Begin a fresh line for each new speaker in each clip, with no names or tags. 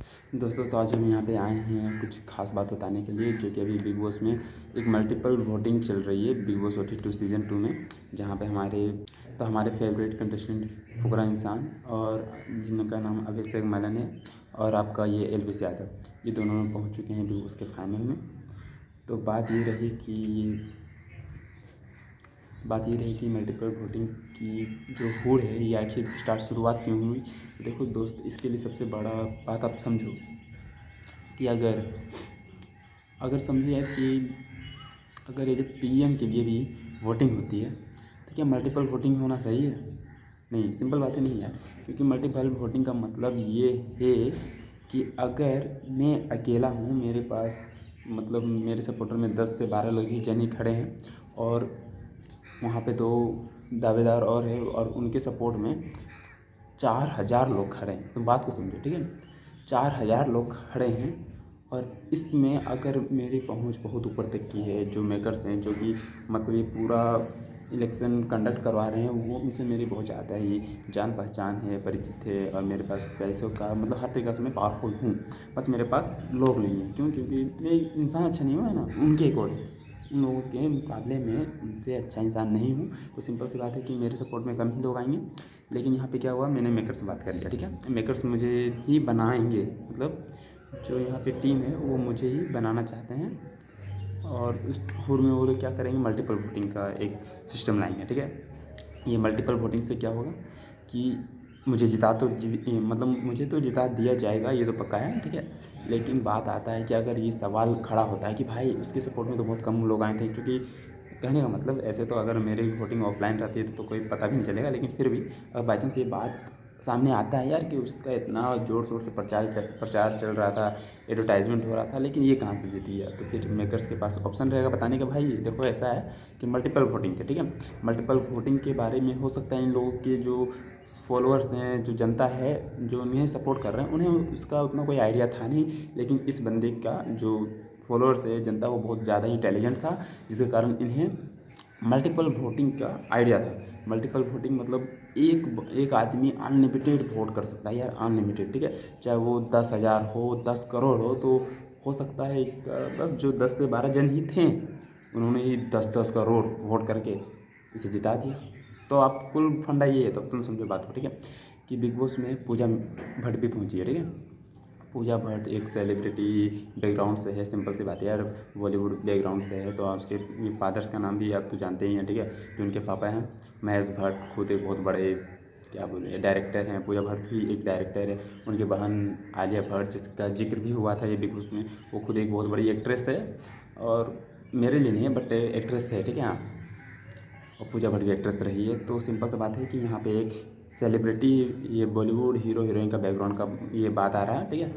दोस्तों तो आज हम यहाँ पे आए हैं कुछ खास बात बताने के लिए, जो कि अभी बिग बॉस में एक मल्टीपल वोटिंग चल रही है बिग बॉस 42 सीज़न 2 में, जहाँ पे हमारे फेवरेट कंटेस्टेंट फुकरा इंसान और जिनका नाम अभिषेक मलन है और आपका ये एल्विस यादव, ये दोनों पहुँच चुके हैं बिग बॉस के फाइनल में। तो बात ये रही कि मल्टीपल वोटिंग की जो होड़ है ये आखिर शुरुआत क्यों हुई। देखो दोस्त, इसके लिए सबसे बड़ा बात आप समझो कि अगर समझे यार कि अगर ये पीएम के लिए भी वोटिंग होती है तो क्या मल्टीपल वोटिंग होना सही है? नहीं, सिंपल बातें नहीं यार, क्योंकि मल्टीपल वोटिंग का मतलब ये है कि अगर मैं अकेला हूँ, मेरे पास मतलब मेरे सपोर्टर में 10 से 12 लोग ही जन ही खड़े हैं और वहाँ पे 2 दावेदार और हैं और उनके सपोर्ट में 4000 लोग खड़े हैं। तो बात को समझो, ठीक है। 4000 लोग खड़े हैं और इसमें अगर मेरी पहुंच बहुत ऊपर तक की है, जो मेकर्स हैं, जो कि मतलब ये पूरा इलेक्शन कंडक्ट करवा रहे हैं, वो उनसे मेरी बहुत ज़्यादा ही जान पहचान है, परिचित है और मेरे पास पैसों का मतलब हर तरीक़े से मैं पावरफुल हूँ। बस मेरे पास लोग नहीं हैं। क्यों? क्योंकि मैं इंसान अच्छा नहीं हूँ, है ना, उनके अकॉर्डिंग उन लोगों के मुकाबले में उनसे अच्छा इंसान नहीं हूँ। तो सिंपल सी बात है कि मेरे सपोर्ट में कम ही लोग आएंगे। लेकिन यहाँ पे क्या हुआ, मैंने मेकर से बात कर लिया, ठीक है। मेकर्स मुझे ही बनाएंगे, मतलब जो यहाँ पे टीम है वो मुझे ही बनाना चाहते हैं और उस हुर में वो लोग क्या करेंगे, मल्टीपल वोटिंग का एक सिस्टम लाएंगे, ठीक है। ये मल्टीपल वोटिंग से क्या होगा कि मतलब मुझे तो जिता दिया जाएगा, ये तो पक्का है, ठीक है। लेकिन बात आता है कि अगर ये सवाल खड़ा होता है कि भाई उसके सपोर्ट में तो बहुत कम लोग आए थे, क्योंकि कहने का मतलब ऐसे तो अगर मेरी वोटिंग ऑफलाइन रहती है तो कोई पता भी नहीं चलेगा, लेकिन फिर भी अगर बाई चांस ये बात सामने आता है यार कि उसका इतना ज़ोर शोर से प्रचार चल रहा था, एडवर्टाइजमेंट हो रहा था, लेकिन ये कहाँ से जीती है, तो फिर मेकर्स के पास ऑप्शन रहेगा बताने का, भाई देखो ऐसा है कि मल्टीपल वोटिंग थे, ठीक है। मल्टीपल वोटिंग के बारे में हो सकता है इन लोगों के जो फॉलोअर्स हैं, जो जनता है, जो उन्हें सपोर्ट कर रहे हैं, उन्हें उसका उतना कोई आइडिया था नहीं। लेकिन इस बंदे का जो फॉलोअर्स है, जनता, वो बहुत ज़्यादा ही इंटेलिजेंट था, जिसके कारण इन्हें मल्टीपल वोटिंग का आइडिया था। मल्टीपल वोटिंग मतलब एक आदमी अनलिमिटेड वोट कर सकता है यार, अनलिमिटेड, ठीक है। चाहे वो 10,000 हो, 10 करोड़ हो सकता है इसका बस जो 10 से 12 जन ही थे, उन्होंने ही 10-10 करोड़ वोट करके इसे जिता दिया। तो आप कुल फंडा ये है, तो तुम समझो बात को, ठीक है, कि बिग बॉस में पूजा भट्ट भी पहुंची है, ठीक है। पूजा भट्ट एक सेलिब्रिटी बैकग्राउंड से है, सिंपल सी बात है यार, बॉलीवुड बैकग्राउंड से है, तो उसके फादर्स का नाम भी आप तो जानते ही हैं, ठीक है। जो उनके पापा हैं महेश भट्ट, खुद एक बहुत बड़े क्या बोले डायरेक्टर हैं। पूजा भट्ट भी एक डायरेक्टर है। उनकी बहन आलिया भट्ट, जिसका जिक्र भी हुआ था ये बिग बॉस में, वो खुद एक बहुत बड़ी एक्ट्रेस है और मेरे लिए नहीं है बट एक्ट्रेस है, ठीक है। हाँ, और पूजा भट्ट भी एक्ट्रेस रही है। तो सिंपल सी बात है कि यहाँ पे एक सेलिब्रिटी, ये बॉलीवुड हीरो हीरोइन का बैकग्राउंड का ये बात आ रहा है, ठीक है।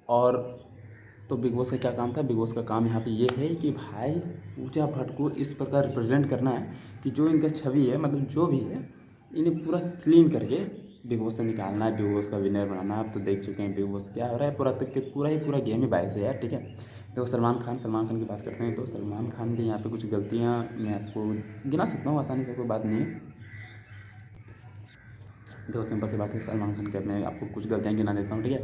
और तो बिग बॉस का क्या काम था, बिग बॉस का काम यहाँ पे ये है कि भाई पूजा भट्ट को इस प्रकार रिप्रेजेंट करना है कि जो इनका छवि है, मतलब जो भी है, इन्हें पूरा क्लीन करके बिग बॉस से निकालना है, बिग बॉस का विनर बनाना है। आप तो देख चुके हैं बिग बॉस क्या हो रहा है, पूरा गेम ही बायस है यार, ठीक है। देखो सलमान खान की बात करते हैं तो सलमान खान की यहाँ पे कुछ गलतियाँ मैं आपको गिना सकता हूँ आसानी से, कोई बात नहीं है। देखो सिंपल सी बात है, सलमान खान के मैं आपको कुछ गलतियाँ गिना देता हूँ, ठीक है।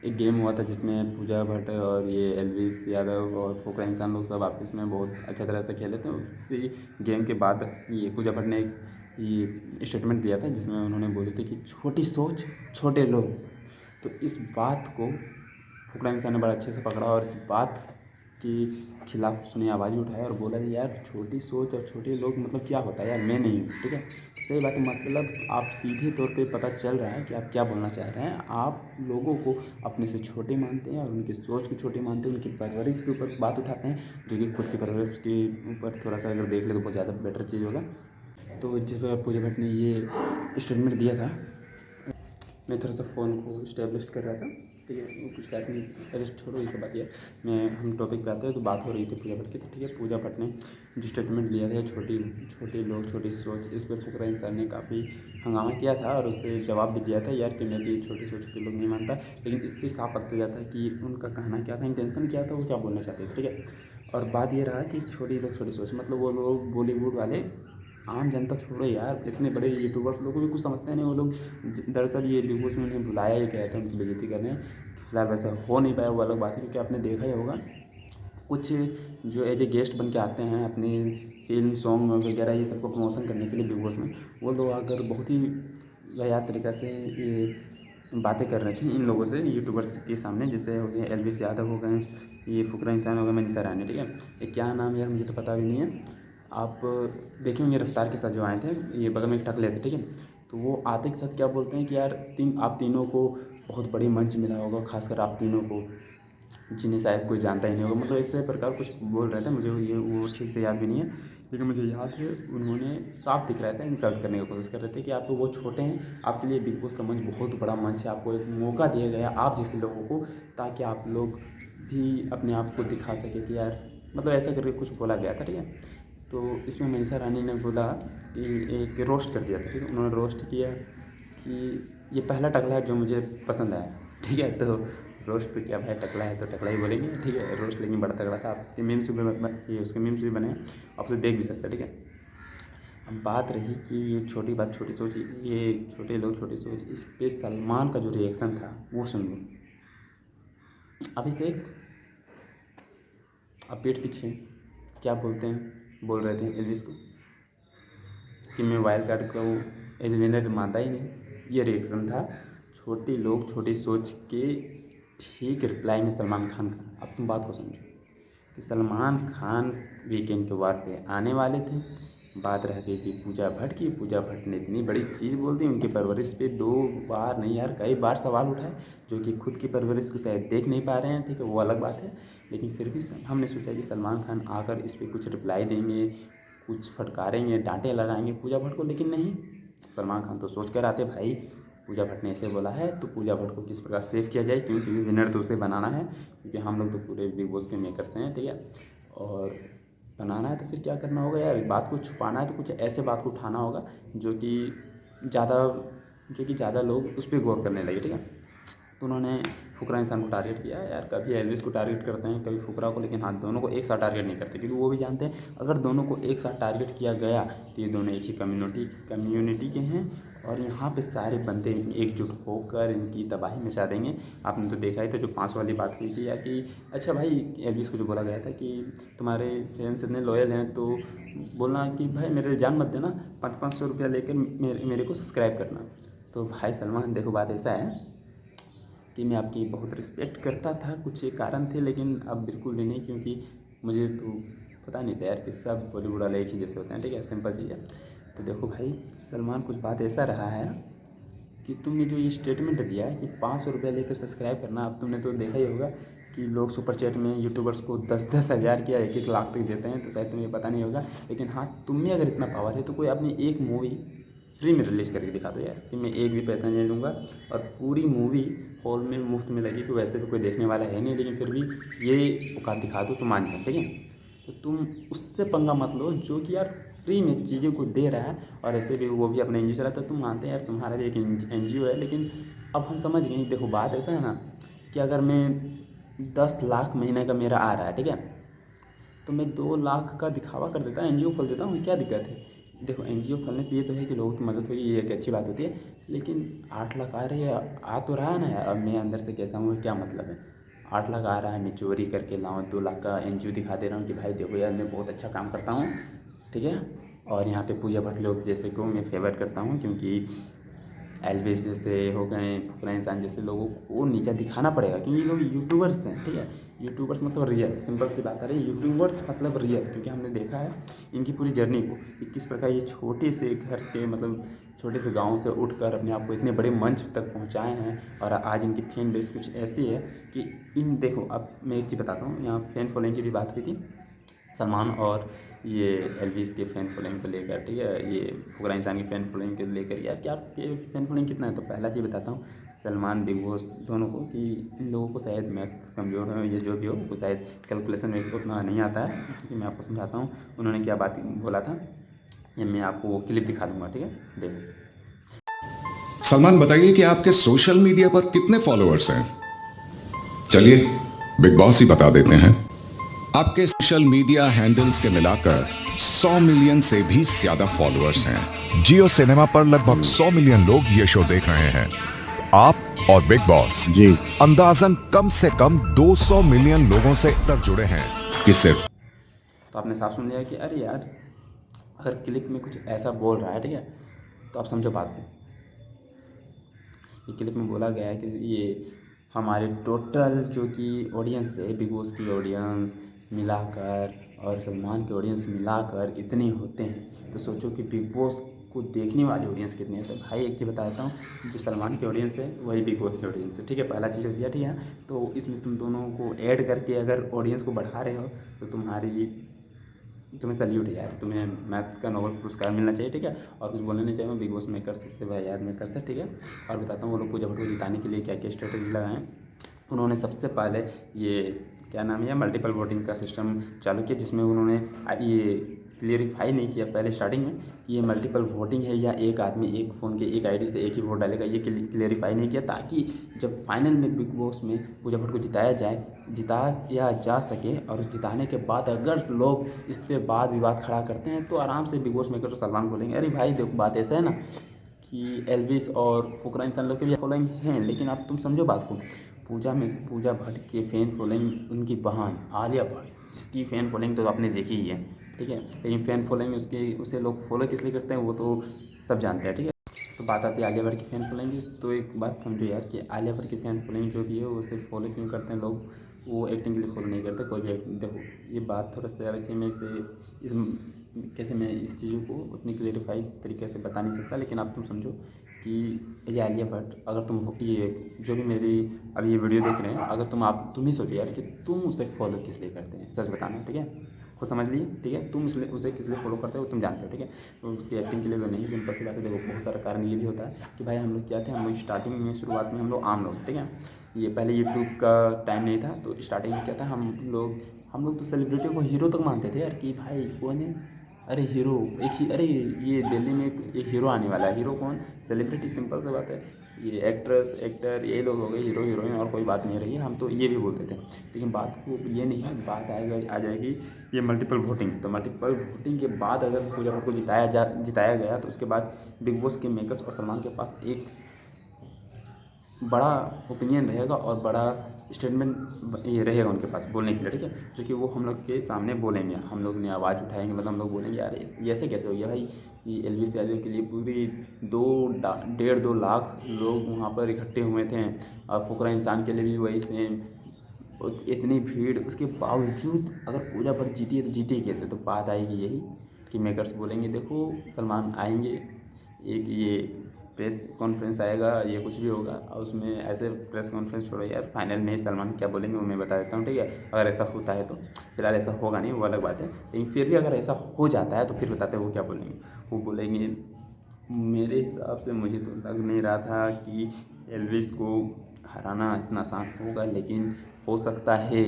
एक गेम हुआ था जिसमें पूजा भट्ट और ये एल्विस यादव और फुकरा इंसान लोग सब आपस में बहुत अच्छा तरह से खेले थे। उसी गेम के बाद ये पूजा भट्ट ने एक ये स्टेटमेंट दिया था जिसमें उन्होंने बोले थे कि छोटी सोच छोटे लोग। तो इस बात को फुकरा इंसान ने बड़ा अच्छे से पकड़ा और इस बात के खिलाफ उसने आवाज़ उठाया और बोला कि यार छोटी सोच और छोटे लोग मतलब क्या होता है यार, मैं नहीं हूँ, ठीक है। सही बात है, मतलब आप सीधे तौर पे पता चल रहा है कि आप क्या बोलना चाह रहे हैं। आप लोगों को अपने से छोटे मानते हैं और उनकी सोच को छोटी मानते हैं, उनकी परवरिश के ऊपर बात उठाते हैं, जो कि खुद की परवरिश के ऊपर थोड़ा सा अगर देख ले तो बहुत ज़्यादा बेटर चीज़ होगा। तो जिस पर पूजा भट्ट ने ये स्टेटमेंट दिया था, मैं थोड़ा सा फ़ोन को स्टेब्लिश कर रहा था, ठीक है। वो कुछ बात नहीं, अरे छोड़ो ये सब बात यार, मैं हम टॉपिक पे आते हैं। तो बात हो रही थी पूजा भट्ट की, तो ठीक है। पूजा भट्ट ने जो स्टेटमेंट दिया था छोटे लोग छोटी सोच, इस पर फुकरा इंसान ने काफ़ी हंगामा किया था और उससे जवाब भी दिया था यार कि मैं भी छोटी सोच के लोग नहीं मानता। लेकिन इससे साफ पता चल जाता है कि उनका कहना क्या था, इंटेंशन क्या था, वो क्या बोलना चाहते थे, ठीक है। और बात ये रहा कि छोटी लोग छोटी सोच मतलब वो लोग बॉलीवुड वाले आम जनता छोड़ो यार, इतने बड़े यूट्यूबर्स लोग भी कुछ समझते नहीं। वो लोग दरअसल ये बिग बॉस में उन्हें बुलाया ही गया था उनकी बेइज्जती करने। फिलहाल वैसा हो नहीं पाया, वो अलग बात है, क्योंकि आपने देखा ही होगा कुछ जो एज ए गेस्ट बन के आते हैं अपनी फिल्म सॉन्ग वगैरह ये सबको प्रमोशन करने के लिए बिग बॉस में, वो लोग आकर बहुत ही वाहियात तरीक़ा से ये बातें कर रहे थे इन लोगों से यूट्यूबर्स के सामने, जैसे हो गए एलविस यादव हो गए, ये फुकरा इंसान हो गया, मनीषा रानी, ठीक है। ये क्या नाम है यार, मुझे तो पता भी नहीं है। आप देखे होंगे रफ्तार के साथ जो आए थे, ये बगल में टकले थे, ठीक है। तो वो आते के साथ क्या बोलते हैं कि यार आप तीनों को बहुत बड़ी मंच मिला होगा, खासकर आप तीनों को, जिन्हें शायद कोई जानता ही नहीं होगा, मतलब इस प्रकार कुछ बोल रहे थे। मुझे ये वो ठीक से याद भी नहीं है, लेकिन मुझे याद है उन्होंने साफ दिख रहा था इंसल्ट करने की कोशिश कर रहे थे कि आप लोग बहुत छोटे हैं, आपके लिए बिग बॉस का मंच बहुत बड़ा मंच है, आपको एक मौका दिया गया आप जैसे लोगों को, ताकि आप लोग भी अपने आप को दिखा सके कि यार, मतलब ऐसा करके कुछ बोला गया था, ठीक है। तो इसमें मनीषा रानी ने बोला कि एक रोस्ट कर दिया था, ठीक है। उन्होंने रोस्ट किया कि ये पहला टकला है जो मुझे पसंद आया, ठीक है। तो रोस्ट तो क्या भाई, टकला है तो टकला ही बोलेंगे, ठीक है। रोस्ट लेकिन बड़ा तगड़ा था, आप उसके मीम्स भी ये उसके मीम्स भी बने, आप उसे देख भी सकते हैं, ठीक है। अब बात रही कि ये छोटी बात छोटी सोच, ये छोटे लोग छोटी सोच, इस पे सलमान का जो रिएक्शन था वो सुन लो। अभिषेक अब पीठ पीछे क्या बोलते हैं, बोल रहे थे एल्विस को कि मैं वाइल्ड कार्ड को एज विनर मानता ही नहीं। ये रिएक्शन था छोटे लोग छोटी सोच के ठीक रिप्लाई में सलमान खान का। अब तुम बात को समझो कि सलमान खान वीकेंड के वार पे आने वाले थे, बात रह गई थी पूजा भट्ट की। पूजा भट्ट ने इतनी बड़ी चीज़ बोल दी, उनकी परवरिश पे 2 बार नहीं यार कई बार सवाल उठाए, जो कि खुद की परवरिश को शायद देख नहीं पा रहे हैं, ठीक है, वो अलग बात है। लेकिन फिर भी हमने सोचा कि सलमान खान आकर इस पर कुछ रिप्लाई देंगे, कुछ फटकारेंगे, डांटे लगाएंगे पूजा भट्ट को, लेकिन नहीं, सलमान खान तो सोच कर आते भाई पूजा भट्ट ने ऐसे बोला है तो पूजा भट्ट को किस प्रकार सेव किया जाए, क्योंकि विनर तो उसे बनाना है, क्योंकि हम लोग तो पूरे बिग बॉस के मेकर्स हैं, ठीक है। और बनाना है तो फिर क्या करना होगा यार, बात को छुपाना है तो कुछ ऐसे बात को उठाना होगा जो कि ज़्यादा लोग उस पर गौर करने लगे, ठीक है। तो उन्होंने फुकरा इंसान को टारगेट किया यार, कभी एल्विस को टारगेट करते हैं, कभी फुकरा को, लेकिन हाँ दोनों को एक साथ टारगेट नहीं करते, क्योंकि वो भी जानते हैं अगर दोनों को एक साथ टारगेट किया गया तो ये दोनों एक ही कम्युनिटी के हैं, और यहाँ पे सारे बंदे एकजुट होकर इनकी तबाही मचा देंगे। आपने तो देखा ही था जो 5 वाली बात हुई थी यार कि अच्छा भाई एल्विस को जो बोला गया था कि तुम्हारे फैंस इतने लॉयल हैं तो बोलना कि भाई मेरे जान मत देना, 500 रुपया लेकर मेरे को सब्सक्राइब करना। तो भाई सलमान देखो बात ऐसा है कि मैं आपकी बहुत रिस्पेक्ट करता था, कुछ एक कारण थे, लेकिन अब बिल्कुल भी नहीं, क्योंकि मुझे तो पता नहीं था यार कि सब बॉलीवुड वाले एक ही जैसे होते हैं, ठीक है, सिंपल चीज़ है। तो देखो भाई सलमान कुछ बात ऐसा रहा है कि तुमने जो ये स्टेटमेंट दिया है कि 500 रुपया लेकर सब्सक्राइब करना, अब तुमने तो देखा ही होगा कि लोग सुपर चैट में यूट्यूबर्स को 10-10 हज़ार या 1-1 लाख तक देते हैं, तो शायद तुम्हें पता नहीं होगा, लेकिन हाँ तुम में अगर इतना पावर है तो कोई अपनी एक मूवी फ्री में रिलीज़ करके दिखा दो यार कि मैं एक भी पैसा नहीं लूँगा, और पूरी मूवी हॉल में मुफ्त में लगी, तो वैसे भी कोई देखने वाला है नहीं, लेकिन फिर भी ये औकात दिखा दो तो मान जाए, ठीक है। तो तुम उससे पंगा मत लो जो कि यार फ्री में चीज़ें को दे रहा है, और ऐसे भी वो भी अपना NGO चलाता है, तुम मानते हैं यार तुम्हारा भी एक NGO है, लेकिन अब हम समझ गए। देखो बात ऐसा है ना कि अगर मैं 10 लाख महीने का मेरा आ रहा है, ठीक है, तो मैं 2 लाख का दिखावा कर देता हूँ, NGO खोल देता हूँ, क्या दिक्कत है। देखो NGO खोलने से ये तो है कि लोगों की मदद होगी, ये एक अच्छी बात होती है, लेकिन 8 लाख आ रही है, आ तो रहा है ना यार, अब मैं अंदर से कैसा हूँ क्या मतलब है। 8 लाख आ रहा है, मैं चोरी करके लाऊँ, 2 लाख का NGO दिखा दे रहा हूँ कि भाई देखो यार मैं बहुत अच्छा काम करता हूँ, ठीक है। और यहाँ पे पूजा भट्ट लोग जैसे को मैं फेवर करता हूँ, क्योंकि एल्विस जैसे हो गए, फुकरा इंसान जैसे लोगों को नीचा दिखाना पड़ेगा, क्योंकि ये लोग यूट्यूबर्स हैं, ठीक है। यूट्यूबर्स मतलब रियल, सिंपल सी बात है, यूट्यूबर्स मतलब रियल, क्योंकि हमने देखा है इनकी पूरी जर्नी को कि किस प्रकार ये छोटे से घर से, मतलब छोटे से गांव से उठकर अपने आप को इतने बड़े मंच तक पहुंचाए हैं, और आज इनकी फैन बेस कुछ ऐसी है कि देखो अब मैं एक चीज़ बताता हूँ, यहाँ फैन फॉलोइंग की भी बात हुई थी सलमान और ये एल्विस के फ़ैन फॉलोइंग को लेकर, ठीक है, ये फुकरा इंसान की फ़ैन फॉलोइंग को लेकर यार क्या आपके फ़ैन फॉलोइंग कितना है। तो पहला चीज़ बताता हूँ सलमान बिग बॉस दोनों को कि इन लोगों को शायद मैथ्स कमज़ोर है या जो भी हो, वो शायद कैलकुलेशन में उतना नहीं आता है, क्योंकि मैं आपको समझाता हूँ उन्होंने क्या बात बोला था, ये मैं आपको वो क्लिप दिखा दूँगा, ठीक है, देखो।
सलमान बताइए कि आपके सोशल मीडिया पर कितने फॉलोअर्स हैं? चलिए बिग बॉस ही बता देते हैं। आपके सोशल मीडिया हैंडल्स के मिलाकर 100 मिलियन से भी ज्यादा फॉलोअर्स हैं।
जियो सिनेमा पर लगभग 100 मिलियन लोग ये शो देख रहे हैं। आप और बिग बॉस
जी
अंदाजन कम से कम 200 मिलियन लोगों से तर जुड़े हैं।
किससे?
तो आपने साफ सुन लिया कि अरे यार, अगर क्लिप में कुछ ऐसा बोल रहा है, ठीक है, तो आप समझो बात को। ये क्लिप में बोला गया है कि ये हमारे टोटल जो कि ऑडियंस है, बिग बॉस की ऑडियंस मिलाकर और सलमान की ऑडियंस मिलाकर इतने होते हैं, तो सोचो कि बिग बॉस को देखने वाली ऑडियंस कितनी है। तो भाई एक चीज़ बताता हूँ, जो सलमान की ऑडियंस है वही बिग बॉस की ऑडियंस है, ठीक है, पहला चीज़ हो गया, ठीक है। तो इसमें तुम दोनों को ऐड करके अगर ऑडियंस को बढ़ा रहे हो तो तुम्हें सल्यूट है यार, तुम्हें मैथ का नोबेल पुरस्कार मिलना चाहिए, ठीक है। और कुछ बोलना नहीं चाहिए मैं बिग बॉस मेकर्स से, भाई यार मेकर्स से, ठीक है। और बताता हूँ वो लोग पूजा भट्ट को जिताने के लिए क्या क्या स्ट्रेटेजी लगाएं। उन्होंने सबसे पहले ये क्या नाम है, मल्टीपल वोटिंग का सिस्टम चालू किया, जिसमें उन्होंने ये क्लियरिफाई नहीं किया पहले स्टार्टिंग में कि ये मल्टीपल वोटिंग है या एक आदमी एक फ़ोन के एक आईडी से एक ही वोट डालेगा, ये क्लियरिफाई नहीं किया, ताकि जब फाइनल में बिग बॉस में पूजा भट्ट को जिताया जा सके। और जिताने के बाद अगर लोग इस पर वाद विवाद खड़ा करते हैं तो आराम से बिग बॉस मेकर तो सलमान बोलेंगे, अरे भाई देखो बात ऐसा है ना कि एल्विस और फुकरा इंसान लोग के भी फॉलोइंग हैं, लेकिन आप तुम समझो बात को। पूजा भट्ट के फ़ैन फॉलोइंग उनकी बहन आलिया भट्ट, जिसकी फ़ैन फॉलोइंग तो आपने देखी ही है, ठीक है। लेकिन फ़ैन फॉलोइंग उसे लोग फॉलो किस लिए करते हैं वो तो सब जानते हैं, ठीक है। तो बात आती है आलिया भट्ट की फ़ैन फॉलोइंग की। तो एक बात समझो यार कि आलिया भट्ट की फ़ैन फॉलोइंग जो भी है वो सिर्फ फॉलो क्यों करते हैं लोग, वो एक्टिंग के लिए फॉलो नहीं करते कोई भी एक्टिंग। देखो ये बात थोड़ा सा ज़्यादा कि मैं मैं इस चीज़ों को उतनी क्लियरिफाई तरीके से बता नहीं सकता, लेकिन आप तुम समझो कि ये आलिया भट्ट, अगर तुम ये जो भी मेरी अभी ये वीडियो देख रहे हैं, अगर तुम ही सोचो यार कि तुम उसे फॉलो किस लिए करते हैं, सच बताना, ठीक है, खुद समझ लिए, ठीक है। तुम इसलिए उसे किस लिए फॉलो करते हो तुम जानते हो, ठीक है। तो उसकी एक्टिंग के लिए तो नहीं, सिंपल सी बात है। देखो बहुत सारा कारण ये भी होता है कि भाई हम लोग क्या थे, हम लोग स्टार्टिंग में शुरुआत में हम लोग आम लोग, ठीक है, ये पहले यूट्यूब का टाइम नहीं था, तो स्टार्टिंग में क्या था, हम लोग तो सेलिब्रिटी को हीरो तक मानते थे यार कि भाई कौन है, अरे हीरो एक ही, अरे ये दिल्ली में एक हीरो आने वाला है, हीरो कौन, सेलिब्रिटी, सिंपल सी बात है। ये एक्टर ये लोग हो गए, हीरो हीरोइन, और कोई बात नहीं रही है, हम तो ये भी बोलते थे। लेकिन बात को ये नहीं है, बात आ जाएगी ये मल्टीपल वोटिंग। तो मल्टीपल वोटिंग के बाद अगर पूजा भट्ट को जिताया गया, तो उसके बाद बिग बॉस के मेकर्स और सलमान के पास एक बड़ा ओपिनियन रहेगा और बड़ा स्टेटमेंट ये रहेगा उनके पास बोलने के लिए, ठीक है, जो कि वो हम लोग के सामने बोलेंगे, हम लोग ने आवाज़ उठाएंगे, मतलब हम लोग बोलेंगे यार ये ऐसे कैसे हो गया भाई, ये एल्विस यादव के लिए पूरी 2.5 लाख लोग वहाँ पर इकट्ठे हुए थे, और फुकरा इंसान के लिए भी वही सेम इतनी भीड़, उसके बावजूद अगर पूजा भट्ट जीती है तो जीती ही कैसे। तो बात आएगी यही कि मेकर्स बोलेंगे देखो सलमान आएंगे, एक ये प्रेस कॉन्फ्रेंस आएगा, ये कुछ भी होगा, और उसमें ऐसे प्रेस कॉन्फ्रेंस छोड़ो यार, फाइनल में ही सलमान क्या बोलेंगे वो मैं बता देता हूँ, ठीक है। अगर ऐसा होता है तो, फिलहाल ऐसा होगा नहीं वो अलग बात है, लेकिन फिर भी अगर ऐसा हो जाता है तो फिर बताते हैं वो क्या बोलेंगे। वो बोलेंगे मेरे हिसाब से मुझे तो लग नहीं रहा था कि एल्विस को हराना इतना आसान होगा, लेकिन हो सकता है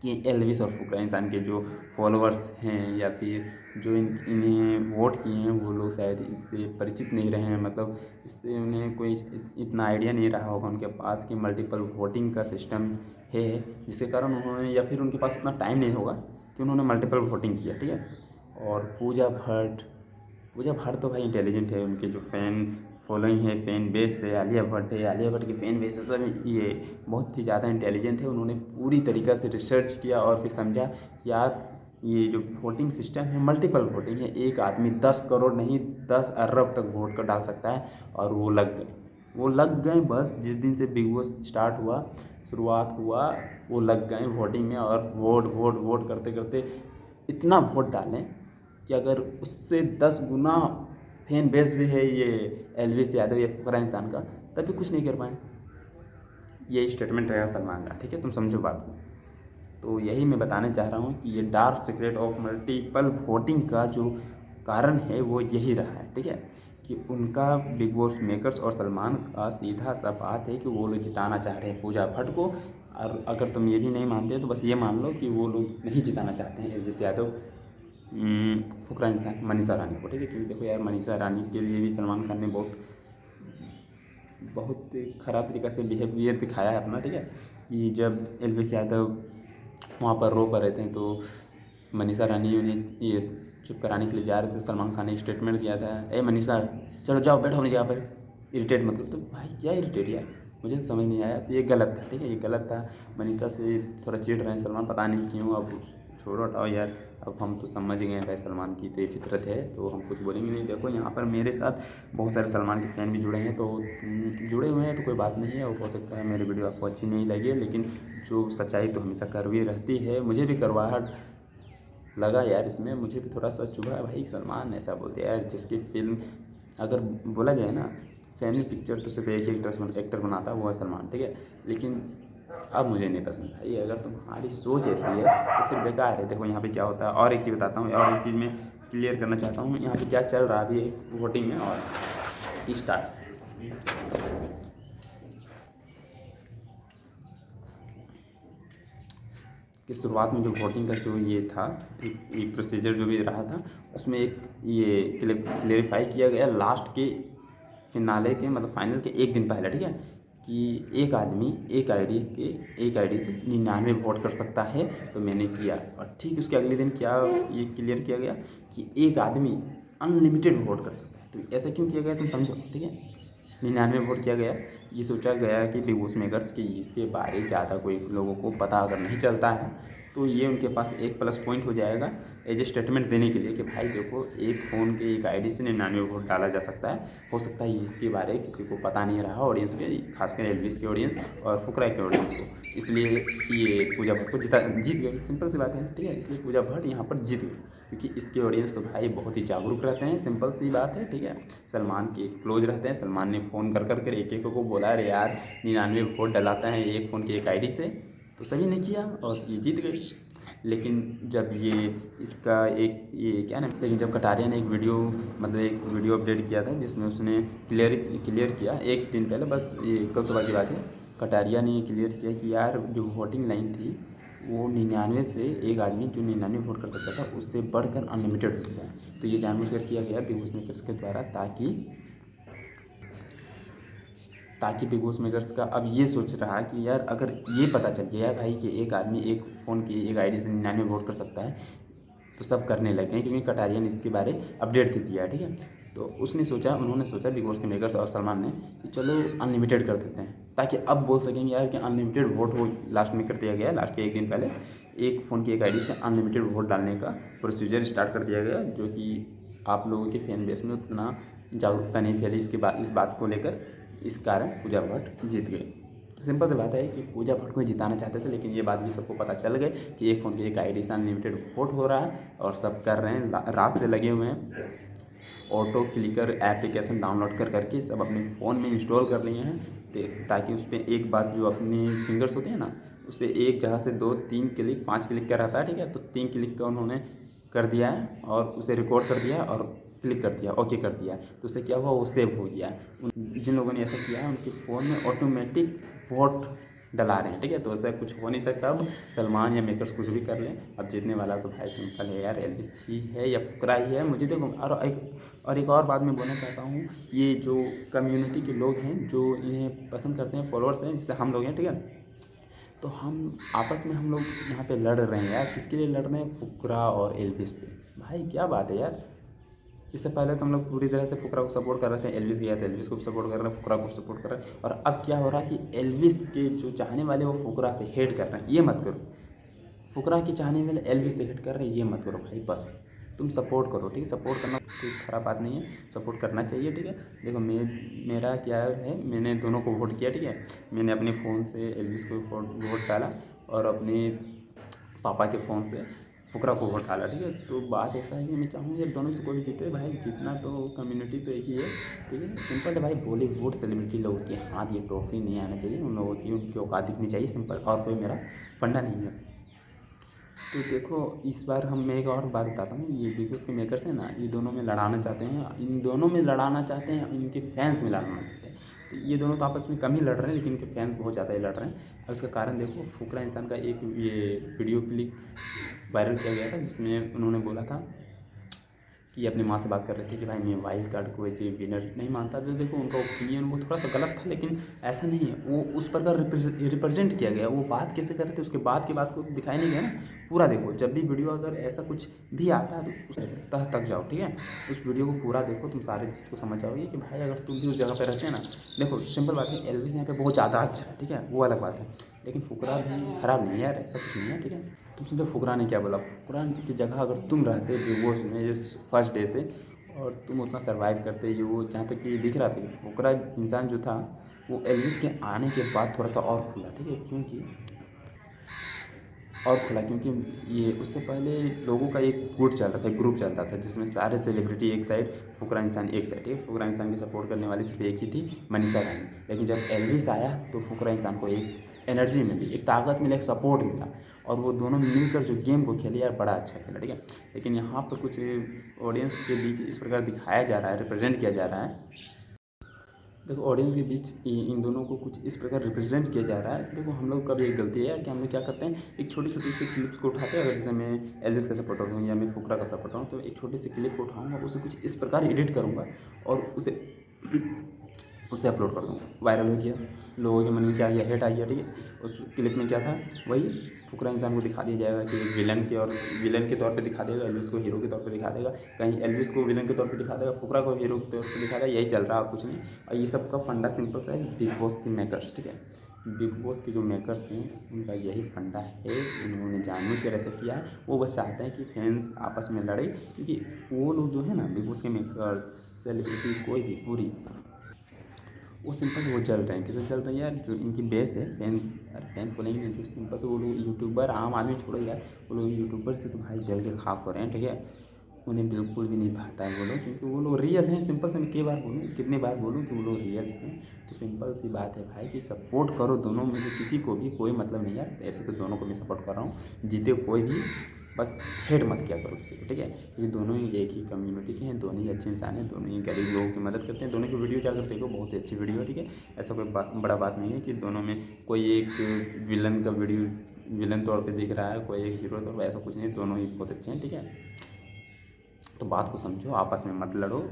कि एल्विस और फुकरा इंसान के जो फॉलोअर्स हैं या फिर जो इन्हें वोट किए हैं वो लोग शायद इससे परिचित नहीं रहे हैं, मतलब इससे उन्हें कोई इतना आइडिया नहीं रहा होगा उनके पास कि मल्टीपल वोटिंग का सिस्टम है, जिसके कारण उन्होंने, या फिर उनके पास इतना टाइम नहीं होगा कि उन्होंने मल्टीपल वोटिंग किया, ठीक है। और पूजा भट्ट तो भाई इंटेलिजेंट है, उनके जो फ़ैन फॉलोइंग है, फ़ैन बेस है, आलिया भट्ट की फ़ैन बेस है, सब ये बहुत ही ज़्यादा इंटेलिजेंट है। उन्होंने पूरी तरीक़ा से रिसर्च किया और फिर समझा कि यार ये जो वोटिंग सिस्टम है मल्टीपल वोटिंग है, एक आदमी 10 करोड़ नहीं 10 अरब तक वोट कर डाल सकता है, और वो लग गए बस। जिस दिन से बिग बॉस शुरुआत हुआ वो लग गए वोटिंग में, और वोट करते करते इतना वोट डालें कि अगर उससे 10 गुना फैन बेस भी है ये एल्विस यादव या फुकरा इंसान का, तभी कुछ नहीं कर पाए। ये स्टेटमेंट रहेगा सलमान का, ठीक है, तुम समझो बात को। तो यही मैं बताना चाह रहा हूँ कि ये dark secret of multiple voting का जो कारण है वो यही रहा है, ठीक है, कि उनका बिग बॉस मेकर्स और सलमान का सीधा सा बात है कि वो लोग जिताना चाह रहे हैं पूजा भट्ट को। और अगर तुम ये भी नहीं मानते तो बस ये मान लो कि वो लोग नहीं जिताना चाहते हैं एल्विस यादव, फुकरा इंसान, मनीषा रानी को, ठीक है। क्योंकि देखो यार मनीषा रानी के लिए भी सलमान खान ने बहुत ख़राब तरीक़ा से बिहेवियर दिखाया है अपना, ठीक है, कि जब एल्विस यादव वहाँ पर रो पर रहते हैं तो मनीषा रानी उन्हें ये चुप कराने के लिए जा रहे थे, सलमान खान ने स्टेटमेंट दिया था, ए मनीषा चलो जाओ बैठो अपनी जगह पर, इरिटेट मत करो। तो भाई क्या इरिटेट यार, मुझे तो समझ नहीं आया। तो ये गलत था, ठीक है, ये गलत था। मनीषा से थोड़ा चिढ़ रहे हैं सलमान, पता नहीं क्यों। अब छोड़ो हटाओ यार, अब हम तो समझ गए भाई सलमान की तो ये फितरत है, तो हम कुछ बोलेंगे नहीं। देखो यहाँ पर मेरे साथ बहुत सारे सलमान के फ़ैन भी जुड़े हैं, तो जुड़े हुए हैं तो कोई बात नहीं है। और हो सकता है मेरी वीडियो आपको अच्छी नहीं लगे, लेकिन जो सच्चाई तो हमेशा कड़वी रहती है। मुझे भी कड़वाहट लगा यार इसमें, मुझे भी थोड़ा सा चुभा। भाई सलमान ऐसा बोलते यार, जिसकी फिल्म अगर बोला जाए ना फैमिली पिक्चर तो सिर्फ एक ही एक्टर बनाता है, वो है सलमान, ठीक है। लेकिन अब मुझे नहीं पसंद भाई, अगर तुम्हारी सोच ऐसी है तो फिर बेकार है। देखो यहाँ पे क्या होता है, और एक चीज़ बताता हूँ, और एक चीज़ मैं क्लियर करना चाहता हूँ यहाँ पे क्या चल रहा है अभी वोटिंग में। और स्टार्ट कि शुरुआत में जो वोटिंग का जो ये था, एक प्रोसीजर जो भी रहा था, उसमें एक ये क्लेरिफाई किया गया लास्ट के फिनाले के, मतलब फाइनल के एक दिन पहले, ठीक है, कि एक आदमी एक आईडी से 99 वोट कर सकता है। तो मैंने किया, और ठीक उसके अगले दिन क्या ये क्लियर किया गया कि एक आदमी अनलिमिटेड वोट कर सकता है। तो ऐसा क्यों किया गया तुम समझो, ठीक है। 99 वोट किया गया, ये सोचा गया कि बिग बॉस मेकर्स की इसके बारे ज़्यादा कोई लोगों को पता अगर नहीं चलता है तो ये उनके पास एक प्लस पॉइंट हो जाएगा एज ए स्टेटमेंट देने के लिए कि भाई देखो एक फ़ोन के एक आईडी से 99 वोट डाला जा सकता है। हो सकता है इसके बारे किसी को पता नहीं रहा, ऑडियंस के, खासकर एलविस के ऑडियंस और फुकरा के ऑडियंस को, इसलिए ये पूजा भट्ट को जीत गई। सिंपल सी बात है, ठीक है, इसलिए पूजा भट्ट यहाँ पर जीत गई, क्योंकि इसके ऑडियंस तो भाई बहुत ही जागरूक रहते हैं। सिंपल सी बात है, ठीक है, सलमान के क्लोज रहते हैं। सलमान ने फ़ोन कर एक एक को बोला, अरे यार 99 वोट डलाता है एक फ़ोन की एक आईडी से, तो सही ने किया और ये जीत गई। लेकिन जब ये इसका एक ये क्या ना, लेकिन जब कटारिया ने एक वीडियो अपडेट किया था जिसमें उसने क्लियर किया एक दिन पहले, बस ये कल सुबह की बात है, कटारिया ने क्लियर किया कि यार जो वोटिंग लाइन थी वो 99 से एक आदमी जो 99 वोट कर सकता था उससे बढ़कर अनलिमिटेड हो गया। तो ये जानबूझकर किया गया बिग बॉस मेकर्स के द्वारा, ताकि बिग बॉस मेकर्स का अब ये सोच रहा कि यार अगर ये पता चल गया भाई कि एक आदमी एक फ़ोन की एक आईडी से 99 वोट कर सकता है तो सब करने लगे हैं, क्योंकि कटारिया ने इसके बारे अपडेट दे दिया है, ठीक है। तो उन्होंने सोचा बिग बॉस के मेकर्स और सलमान ने कि चलो अनलिमिटेड कर देते हैं, ताकि अब बोल सकेंगे यार कि अनलिमिटेड वोट वो लास्ट में कर दिया गया। लास्ट के एक दिन पहले एक फ़ोन की एक आईडी से अनलिमिटेड वोट डालने का प्रोसीजर स्टार्ट कर दिया गया, जो कि आप लोगों के फैन बेस में उतना जागरूकता नहीं फैली इस बात को लेकर, इस कारण पूजा भट्ट जीत गए। सिंपल सी बात है कि पूजा भट्ट को जिताना चाहते थे, लेकिन ये बात भी सबको पता चल गई कि एक फ़ोन की एक आईडी से अनलिमिटेड वोट हो रहा है और सब कर रहे हैं, रात से लगे हुए हैं। ऑटो क्लिकर एप्लीकेशन डाउनलोड करके सब अपने फ़ोन में इंस्टॉल कर लिए हैं, ताकि उस पर एक बात जो अपने फिंगर्स होते हैं ना, उससे एक जगह से 2 3 क्लिक 5 क्लिक का रहता है, ठीक है। तो 3 क्लिक का उन्होंने कर दिया है और उसे रिकॉर्ड कर दिया और क्लिक कर दिया, ओके कर दिया, तो उससे क्या हुआ, वो सेव हो गया। जिन लोगों ने ऐसा किया है उनके फ़ोन में ऑटोमेटिक वोट डला रहे हैं, ठीक है। तो ऐसा कुछ हो नहीं सकता, अब सलमान या मेकर्स कुछ भी कर लें, अब जीतने वाला तो भाई सिंपल है यार, एलविस ही है या फुकरा ही है। मुझे देखो और एक और बात मैं बोलना चाहता हूँ, ये जो कम्युनिटी के लोग हैं जो इन्हें पसंद करते हैं, फॉलोअर्स हैं, जैसे हम लोग हैं, ठीक है, तो हम आपस में हम लोग यहाँ पे लड़ रहे हैं यार, किसके लिए लड़ रहे हैं, फुकरा और एलविस पे। भाई क्या बात है यार, इससे पहले तो हम लोग पूरी तरह से फुकरा को सपोर्ट कर रहे थे, एलविस गया था एलविस को सपोर्ट कर रहे हैं, फुकरा को सपोर्ट कर रहे हैं, और अब क्या हो रहा है कि एलविस के जो चाहने वाले वो फुकरा से हेट कर रहे हैं। ये मत करो, फुकरा के चाहने वाले एलविस से हेट कर रहे हैं, ये मत करो भाई, बस तुम सपोर्ट करो, ठीक है। सपोर्ट करना कोई ख़राब बात नहीं है, सपोर्ट करना चाहिए, ठीक है। देखो मेरा क्या है, मैंने दोनों को वोट किया, ठीक है। मैंने अपने फ़ोन से एलविस को वोट डाला और अपने पापा के फ़ोन से फुकरा को वोट डाला, ठीक है। तो बात ऐसा है कि मैं चाहूँगा दोनों से कोई भी जीते भाई, जीतना तो कम्युनिटी तो एक ही है, ठीक है। सिंपल है भाई, बॉलीवुड सेलिब्रिटी लोगों के हाथ ये ट्रॉफी नहीं आना चाहिए, उन लोगों की उनकी औकात दिखनी चाहिए, सिंपल, और कोई मेरा फंडा नहीं है। तो देखो इस बार मैं एक और बात बताता हूँ, ये बिग बॉस के मेकर्स हैं ना, ये दोनों में लड़ाना चाहते हैं, इन दोनों में लड़ाना चाहते हैं, इनके फैंस में लड़ाना चाहते हैं। तो ये दोनों तो आपस में कम ही लड़ रहे हैं, लेकिन इनके फैंस बहुत ज़्यादा ही लड़ रहे हैं। अब इसका कारण देखो, फुकरा इंसान का एक ये वीडियो क्लिप वायरल किया गया था, जिसमें उन्होंने बोला था कि अपनी माँ से बात कर रहे थे कि भाई मैं वाइल्ड कार्ड को ये विनर नहीं मानता। तो देखो उनका ओपिनियन वो थोड़ा सा गलत था, लेकिन ऐसा नहीं है, वो उस प्रकार रिप्रेजेंट किया गया। वो बात कैसे कर रहे थे उसके बाद की बात को दिखाई नहीं गया ना। पूरा देखो, जब भी वीडियो अगर ऐसा कुछ भी आता है तो उस तह तक जाओ, ठीक है। उस वीडियो को पूरा देखो, तुम सारे चीज़ को समझ जाओगे कि भाई अगर तुम भी उस जगह पर रहते हैं ना। देखो सिंपल बात है, एल्विस यहाँ पे बहुत ज़्यादा अच्छा है, ठीक है, वो अलग बात है, लेकिन फुकरा भी खराब नहीं है यार, ऐसा कुछ नहीं है, ठीक है। तुम समझो फुकरा ने क्या बोला, फुकरा की जगह अगर तुम रहते बिग बॉस में इस फर्स्ट डे से, और तुम उतना सर्वाइव करते, ये वो जहाँ तक कि दिख रहा था कि फुकरा इंसान जो था वो एल्विस के आने के बाद थोड़ा सा और खुला, ठीक है, क्योंकि ये उससे पहले लोगों का एक गुट चल रहा था, ग्रुप चल रहा था, जिसमें सारे सेलिब्रिटी एक साइड, फुकरा इंसान एक साइड, ठीक है। फुकरा इंसान की सपोर्ट करने वाली सिर्फ एक ही थी, मनीषा रानी। लेकिन जब एल्विस आया तो फुकरा इंसान को एक एनर्जी मिली, एक ताकत मिली, एक सपोर्ट मिला, और वो दोनों मिलकर जो गेम को खेले यार, बड़ा अच्छा खेला, ठीक है। लेकिन यहाँ पर कुछ ऑडियंस के बीच इस प्रकार दिखाया जा रहा है, रिप्रेजेंट किया जा रहा है। देखो ऑडियंस के बीच इन दोनों को कुछ इस प्रकार रिप्रेजेंट किया जा रहा है। देखो हम लोग का भी एक गलती है कि हम लोग क्या करते हैं, एक छोटी छोटी सी क्लिप्स को उठाते हैं। अगर जैसे मैं एल्विस का सपोर्टर हूँ या मैं फुकरा का सपोर्टर हूँ, तो एक छोटी सी क्लिप को उठाऊँगा, उसे कुछ इस प्रकार एडिट करूँगा और उसे अपलोड कर दूँगा। वायरल हो गया, लोगों के मन में क्या आ गया, हेट आ गया, ठीक है। उस क्लिप में क्या था, वही फुकरा इंसान को दिखा दिया जाएगा कि एक विलन के तौर पे दिखा देगा, एल्विस को हीरो के तौर पे दिखा देगा, कहीं एल्विस को विलन के तौर पे दिखा देगा, फुकरा को हीरो के तौर पे दिखा देगा। यही चल रहा है, कुछ नहीं। और ये सब का फंडा सिंपल सा है, बिग बॉस के मेकर्स, ठीक है। बिग बॉस के जो मेकर्स हैं उनका यही फंडा है, उन्होंने जानबूझ कर ऐसा किया है। वो बस चाहते हैं कि फैंस आपस में लड़े, क्योंकि वो लोग जो है ना, बिग बॉस के मेकर्स, सेलिब्रिटी, कोई भी पूरी, वो सिंपल वो चल रहे हैं, किसे चल रहे हैं यार, जो इनकी बेस है फैन फॉलोइंग है, जो सिंपल से वो लोग यूट्यूबर, आम आदमी छोड़ो यार, वो लोग यूट्यूबर से तो भाई जल के खाक हो रहे हैं, ठीक है। उन्हें बिल्कुल भी नहीं भाता है वो लोग, क्योंकि वो लोग रियल हैं। सिंपल से मैं कितनी बार बोलूँ कि वो लोग रियल हैं। तो सिंपल सी बात है भाई कि सपोर्ट करो दोनों में से किसी को भी, कोई मतलब नहीं यार, ऐसे तो दोनों को मैं सपोर्ट कर रहा हूँ, जीते कोई भी, बस हेट मत किया करो किसी को, ठीक है। ये दोनों ही एक ही कम्युनिटी के हैं, दोनों ही अच्छे इंसान हैं, दोनों ही गरीब लोगों की मदद करते हैं। दोनों की वीडियो जाकर देखो, बहुत ही अच्छी वीडियो है, ठीक है। ऐसा कोई बड़ा बात नहीं है कि दोनों में कोई एक विलन का वीडियो विलन तौर पे दिख रहा है, कोई एक हीरो तौर पर, ऐसा कुछ नहीं, दोनों ही बहुत अच्छे हैं, ठीक है। तो बात को समझो, आपस में मत लड़ो।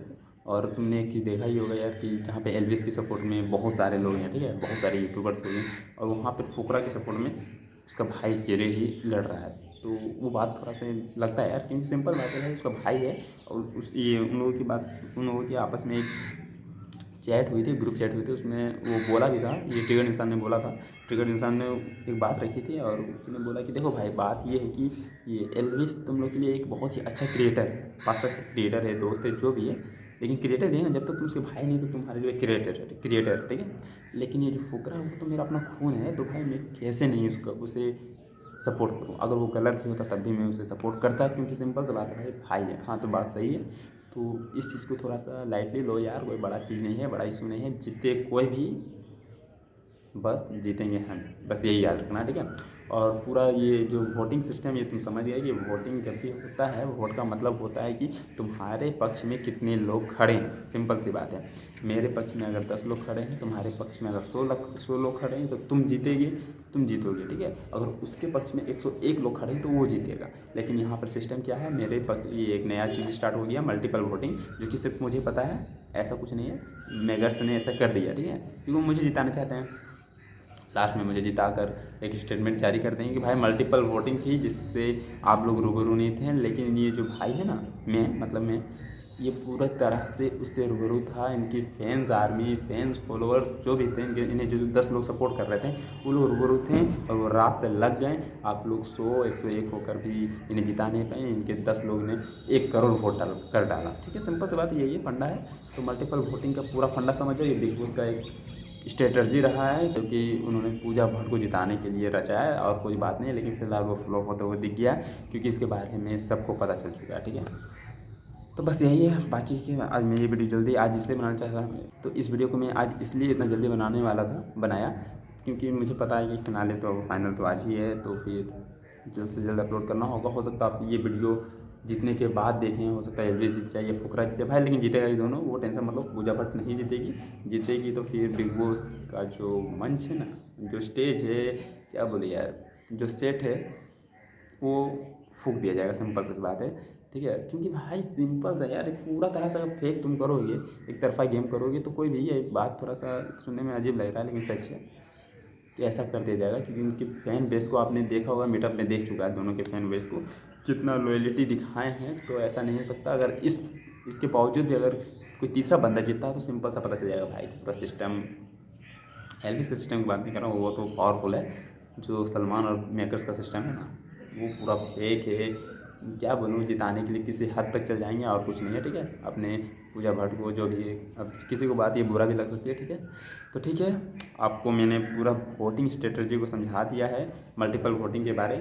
और तुमने एक चीज़ देखा ही होगा यार कि जहाँ पे एल्विस की सपोर्ट में बहुत सारे लोग हैं, ठीक है, बहुत सारे यूट्यूबर्स लोग हैं, और वहाँ पर फुकरा की सपोर्ट में उसका भाई केरे ही लड़ रहा है। तो वो बात थोड़ा सा लगता है यार, क्योंकि सिंपल बात है, उसका भाई है, और उन लोगों की आपस में एक चैट हुई थी, ग्रुप चैट हुई थी, उसमें वो बोला भी था, ये ट्रिगर इंसान ने बोला था। ट्रिगर इंसान ने एक बात रखी थी, और उसने बोला कि देखो भाई, बात ये है कि ये एल्विस तुम लोग के लिए एक बहुत ही अच्छा क्रिएटर है, पास क्रिएटर है, दोस्त है, जो भी है, लेकिन क्रिएटर है ना, जब तक तुम उसके भाई नहीं तो तुम्हारे लिए क्रिएटर, ठीक है। लेकिन ये जो फुकरा है वो तो मेरा अपना खून है, तो भाई मैं कैसे नहीं उसे सपोर्ट करूँ। अगर वो गलत भी होता तब भी मैं उसे सपोर्ट करता, क्योंकि सिंपल सी बात है भाई है। हाँ, तो बात सही है। तो इस चीज़ को थोड़ा सा लाइटली लो यार, कोई बड़ा चीज़ नहीं है, बड़ा इशू नहीं है, जीते कोई भी, बस जीतेंगे हम, बस यही याद रखना, ठीक है। और पूरा ये जो वोटिंग सिस्टम, ये तुम समझ गए कि वोटिंग जब भी होता है, वोट का मतलब होता है कि तुम्हारे पक्ष में कितने लोग खड़े हैं। सिंपल सी बात है, मेरे पक्ष में अगर 10 लोग खड़े हैं, तुम्हारे पक्ष में अगर 100 लोग खड़े हैं, तो तुम जीतोगे, ठीक है। अगर उसके पक्ष में 101 लोग खड़े हैं तो वो जीतेगा। लेकिन यहाँ पर सिस्टम क्या है, मेरे पक्ष, ये एक नया चीज़ स्टार्ट हो गया, मल्टीपल वोटिंग, जो कि सिर्फ मुझे पता है, ऐसा कुछ नहीं है, मेगर्स ने ऐसा कर दिया, ठीक है, क्योंकि वो मुझे जिताना चाहते हैं। लास्ट में मुझे जिताकर एक स्टेटमेंट जारी कर देंगे कि भाई मल्टीपल वोटिंग थी, जिससे आप लोग रूबरू नहीं थे, लेकिन ये जो भाई है ना, मैं ये पूरा तरह से उससे रूबरू था। इनकी फैंस आर्मी, फैंस फॉलोअर्स जो भी थे, इन्हें जो 10 लोग सपोर्ट कर रहे थे, वो लोग रूबरू थे, और वो रात पे लग गए। आप लोग 101 होकर भी इन्हें जिता नहीं पाए। इनके 10 लोग ने 1 करोड़ वोट कर डाला, ठीक है। सिंपल सी बात यही है, फंडा है। तो मल्टीपल वोटिंग का पूरा फंडा समझो, ये बिग बॉस का एक स्ट्रेटर्जी रहा है, क्योंकि उन्होंने पूजा भट्ट को जिताने के लिए रचा है, और कोई बात नहीं। लेकिन फिलहाल वो फ्लॉप होते हुए दिख गया, क्योंकि इसके बारे में सबको पता चल चुका है, ठीक है। तो बस यही है, बाकी की आज मैं ये वीडियो जल्दी आज इसलिए बनाना चाह रहा हूँ, तो इस वीडियो को मैं आज इसलिए इतना जल्दी बनाया, क्योंकि मुझे पता है कि फाइनल तो आज ही है, तो फिर जल्द से जल्द अपलोड करना होगा। हो सकता है आप ये वीडियो जीतने के बाद देखें, हो सकता है एल्विस जीत जाए या फुकरा जीत जाए भाई, लेकिन जीतेगा ये दोनों, वो टेंशन मतलब, पूजा भट्ट नहीं जीतेगी तो फिर बिग बॉस का जो मंच है ना, जो स्टेज है, क्या बोले यार, जो सेट है, वो फूंक दिया जाएगा, सिंपल सी बात है, ठीक है। ठीक है, क्योंकि भाई सिंपल सा यार, पूरा तरह से अगर फेक तुम करोगे, एक तरफा गेम करोगे, तो कोई भी ये बात थोड़ा सा सुनने में अजीब लग रहा है लेकिन सच है कि ऐसा कर दिया जाएगा। क्योंकि उनके फ़ैन बेस को आपने देखा होगा, मीटअप में देख चुका है दोनों के फ़ैन बेस को कितना लॉयल्टी दिखाए हैं। तो ऐसा नहीं हो सकता। अगर इसके बावजूद भी अगर कोई तीसरा बंदा जीतता है तो सिंपल सा पता चल जाएगा भाई पूरा सिस्टम, एलविस सिस्टम की बात नहीं कर रहा हूँ, वो तो पावरफुल है। जो सलमान और मेकर्स का सिस्टम है ना, वो पूरा फेक है। क्या बोलूँ, जिताने के लिए किसी हद तक चल जाएंगे और कुछ नहीं है। ठीक है, अपने पूजा भट्ट को जो भी है, अब किसी को बात ये बुरा भी लग सकती है। ठीक है, तो ठीक है, आपको मैंने पूरा वोटिंग स्ट्रेटजी को समझा दिया है, मल्टीपल वोटिंग के बारे।